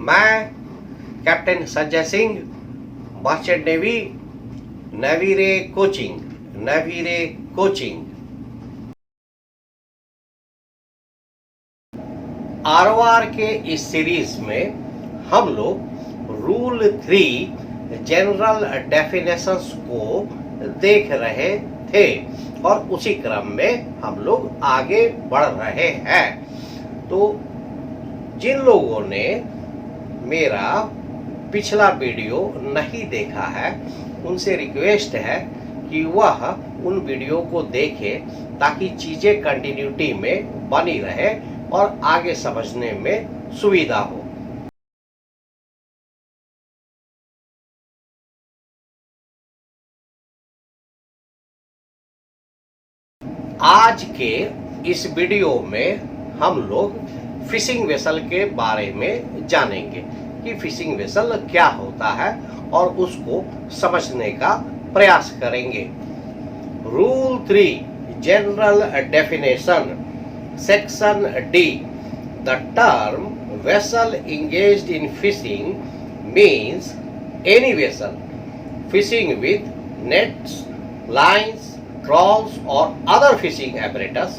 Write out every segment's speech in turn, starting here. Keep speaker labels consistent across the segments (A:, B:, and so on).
A: मैं captain Sanjay Singh, merchant navy, Navire coaching. ROR के इस सीरीज में हम लोग रूल 3 जनरल डेफिनेशंस को देख रहे थे और उसी क्रम में हम लोग आगे बढ़ रहे हैं। तो जिन लोगों ने मेरा पिछला वीडियो नहीं देखा है उनसे रिक्वेस्ट है कि वह उन वीडियो को देखें ताकि चीजें कंटिन्यूटी में बनी रहे और आगे समझने में सुविधा हो। आज के इस वीडियो में हम लोग फिशिंग वेसल के बारे में जानेंगे कि फिशिंग वेसल क्या होता है और उसको समझने का प्रयास करेंगे। Rule 3 general definition section D, the term vessel engaged in fishing means any vessel fishing with nets, lines, trawls or other fishing apparatus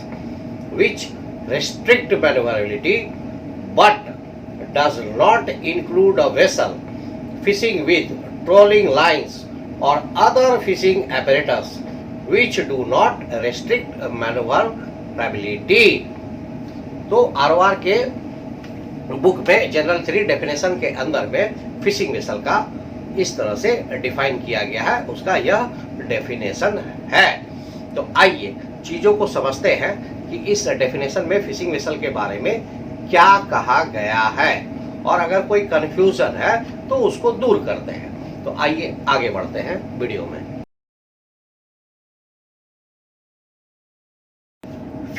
A: which restrict maneuverability but does not include a vessel fishing with trolling lines or other fishing apparatus which do not restrict maneuverability। तो ROR के book में general 3 definition के अंदर में fishing vessel का इस तरह से डिफाइन किया गया है, उसका यह डेफिनेशन है। तो आइए चीजों को समझते हैं कि इस डेफिनेशन में फिशिंग वेसल के बारे में क्या कहा गया है और अगर कोई कंफ्यूजन है तो उसको दूर करते हैं। तो आइए आगे बढ़ते हैं वीडियो में।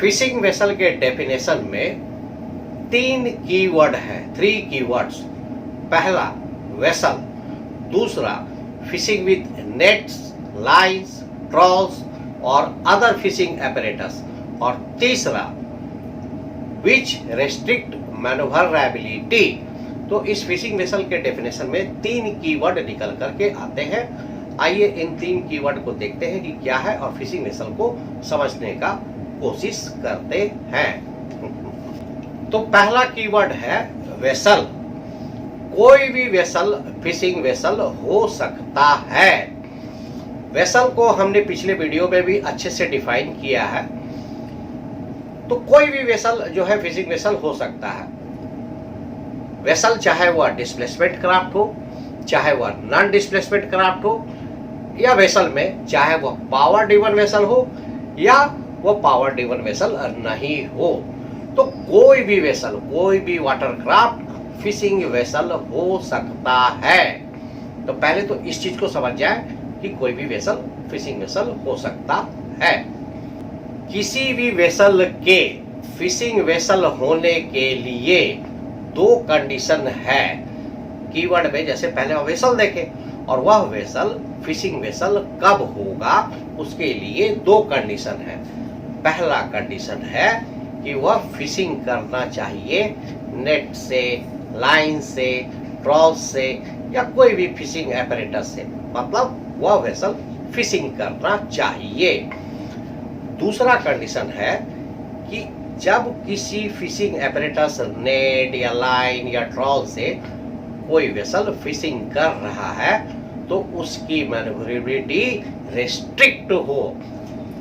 A: फिशिंग वेसल के डेफिनेशन में 3 कीवर्ड है, 3 कीवर्ड्स। पहला वेसल, दूसरा fishing with nets, lines, trawls और अदर फिशिंग एपरेटस और तीसरा विच रेस्ट्रिक्ट मैन्यूवरेबिलिटी। तो इस फिशिंग वेसल के डेफिनेशन में 3 कीवर्ड निकल करके आते हैं। आइए इन 3 कीवर्ड को देखते हैं कि क्या है और फिशिंग वेसल को समझने का कोशिश करते हैं। तो पहला कीवर्ड है वेसल। कोई भी वेसल फिशिंग वेसल हो सकता है। वेसल को हमने पिछले वीडियो में भी अच्छे से डिफाइन किया है। तो कोई भी वेसल जो है फिशिंग वेसल हो सकता है। वेसल चाहे वह डिस्प्लेसमेंट क्राफ्ट हो, चाहे वह नॉन डिस्प्लेसमेंट क्राफ्ट हो, या वेसल में चाहे वह पावर ड्रिवन वेसल हो या वह पावर ड्रिवन वेसल नहीं हो। तो कोई भी वेसल, कोई भी वाटर क्राफ्ट फिशिंग वेसल हो सकता है। तो पहले तो इस चीज को समझ जाए कि कोई भी वेसल फिशिंग वेसल हो सकता है। किसी भी वेसल के फिशिंग वेसल होने के लिए 2 कंडीशन है कीवर्ड में। जैसे पहले वेसल देखे और वह वेसल फिशिंग वेसल कब होगा उसके लिए 2 कंडीशन है। पहला कंडीशन है कि वह फिशिंग करना चाहिए नेट से, लाइन से, ट्रॉल से या कोई भी फिशिंग एपरेटस से, मतलब वह वेसल फिशिंग करना चाहिए। दूसरा कंडीशन है कि जब किसी फिशिंग एपरेटस, नेट या लाइन या ट्रॉल से कोई वेसल फिशिंग कर रहा है तो उसकी मैन्यूवरेबिलिटी रेस्ट्रिक्ट हो।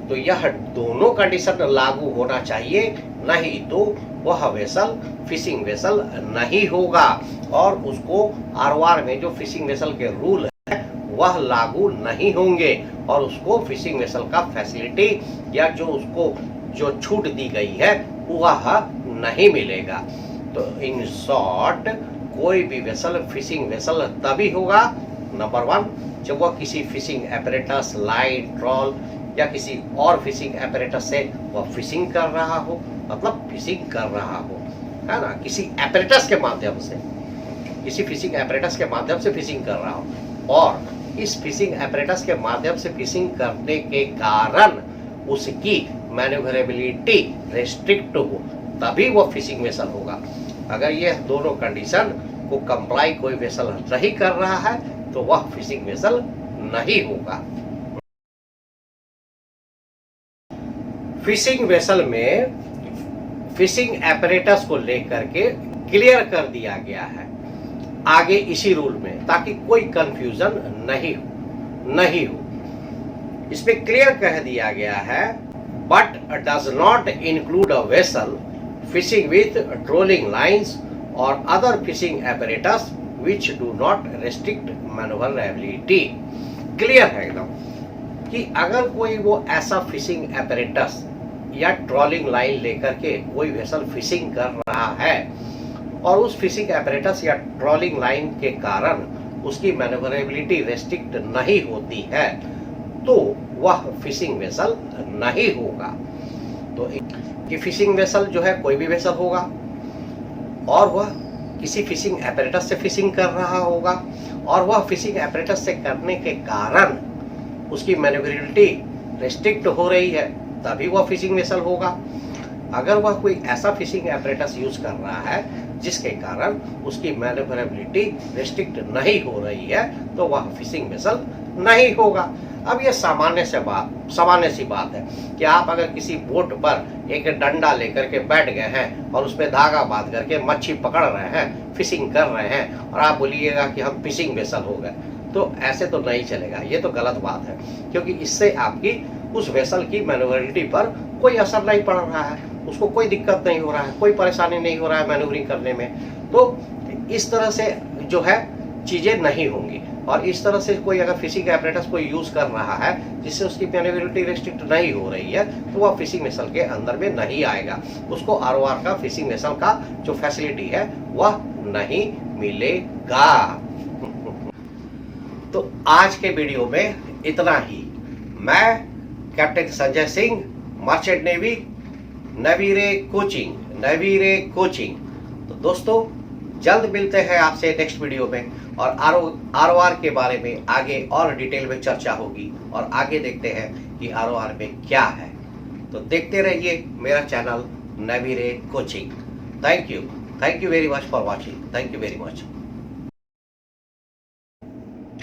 A: तो यह दोनों कंडीशन लागू होना चाहिए, नहीं तो वह वेसल फिशिंग वेसल नहीं होगा और उसको आरओआर में जो फिशिंग वेसल के रूल है वह लागू नहीं होंगे और उसको फिशिंग वेसल का फैसिलिटी या जो उसको जो छूट दी गई है वह नहीं मिलेगा। तो इन शॉर्ट कोई भी वेसल फिशिंग वेसल तभी होगा, नंबर 1, जब वह किसी फिशिंग एपरेटस, लाइन, ट्रॉल या किसी और फिशिंग एपरेटस से वह फिशिंग कर रहा हो, मतलब फिशिंग कर रहा हो, है ना, किसी एपरेटस के माध्यम से, किसी फिशिंग एपरेटस के माध्यम से फिशिंग कर रहा हो और इस फिशिंग एपरेटस के माध्यम से फिशिंग करने के कारण उसकी मैन्यूवरेबिलिटी रेस्ट्रिक्ट हो, तभी वो फिशिंग वेसल होगा। अगर ये दोनों कंडीशन को कंप्लाई कोई वेसल नहीं कर रहा है तो वह फिशिंग वेसल नहीं होगा। फिशिंग वेसल में फिशिंग एपरेटस को लेकर के क्लियर कर दिया गया है आगे इसी रूल में, ताकि कोई कंफ्यूजन नहीं हो। इसमें क्लियर कह दिया गया है, but does not include a vessel fishing with trolling lines और other fishing apparatus which do not restrict manoeuvrability. Clear है एकदम कि अगर कोई वो ऐसा फिशिंग एपरेटस या ट्रॉलिंग लाइन लेकर के कोई वेसल फिशिंग कर रहा है और उस फिशिंग एपरेटस या ट्रॉलिंग लाइन के कारण उसकी मैन्युवरेबिलिटी रेस्ट्रिक्ट नहीं होती है तो वह फिशिंग वेसल नहीं होगा। तो कि फिशिंग वेसल जो है कोई भी वेसल होगा और वह किसी फिशिंग एपरेटस से फिशिंग कर रहा होगा और वह फिशिंग एपरेटस से करने के कारण उसकी मैन्युवरेबिलिटी रेस्ट्रिक्ट हो रही है तभी वह फिशिंग वेसल होगा। अगर वह कोई ऐसा फिशिंग एपरेटस यूज कर रहा है जिसके कारण उसकी मैन्युवरेबिलिटी रेस्ट्रिक्ट नहीं हो रही है तो वह फिशिंग वेसल नहीं होगा। अब ये सामान्य सी बात है कि आप अगर किसी बोट पर एक डंडा लेकर के बैठ गए हैं और उसमें धागा बांध करके मच्छी पकड़ रहे हैं, फिशिंग कर रहे हैं और आप बोलिएगा कि हम फिशिंग वेसल हो गए, तो ऐसे तो नहीं चलेगा। ये तो गलत बात है, क्योंकि इससे आपकी उस वेसल की मैन्युवरेबिलिटी पर कोई असर नहीं पड़ रहा है, उसको कोई दिक्कत नहीं हो रहा है, कोई परेशानी नहीं हो रहा है मैन्यूवरिंग करने में। तो इस तरह से जो है चीजें नहीं होंगी। और इस तरह से कोई अगर फिशिंग एपरेटस कोई यूज कर रहा है जिससे उसकी मैन्युवरेबिलिटी रेस्ट्रिक्ट नहीं हो रही है तो वह फिशिंग वेसल के अंदर में नहीं आएगा, उसको आरओआर का फिशिंग वेसल का जो फैसिलिटी है वह नहीं मिलेगा। तो आज के वीडियो में इतना ही। मैं captain Sanjay Singh, merchant navy, Navire coaching. तो दोस्तों जल्द मिलते हैं आपसे नेक्स्ट वीडियो में और आरओआर के बारे में आगे और डिटेल में चर्चा होगी और आगे देखते हैं कि आरओआर में क्या है। तो देखते रहिए मेरा channel Navire coaching. Thank you very much for watching. Thank you very much.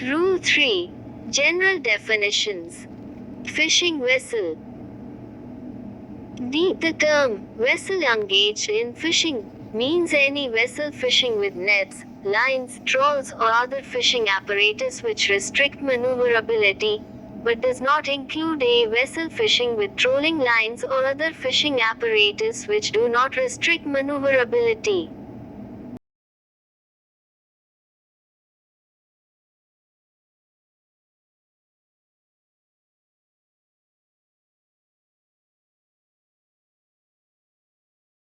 B: Rule 3. General definitions. Fishing vessel. The term vessel engaged in fishing means any vessel fishing with nets, lines, trawls, or other fishing apparatus which restrict maneuverability, but does not include a vessel fishing with trolling lines or other fishing apparatus which do not restrict maneuverability.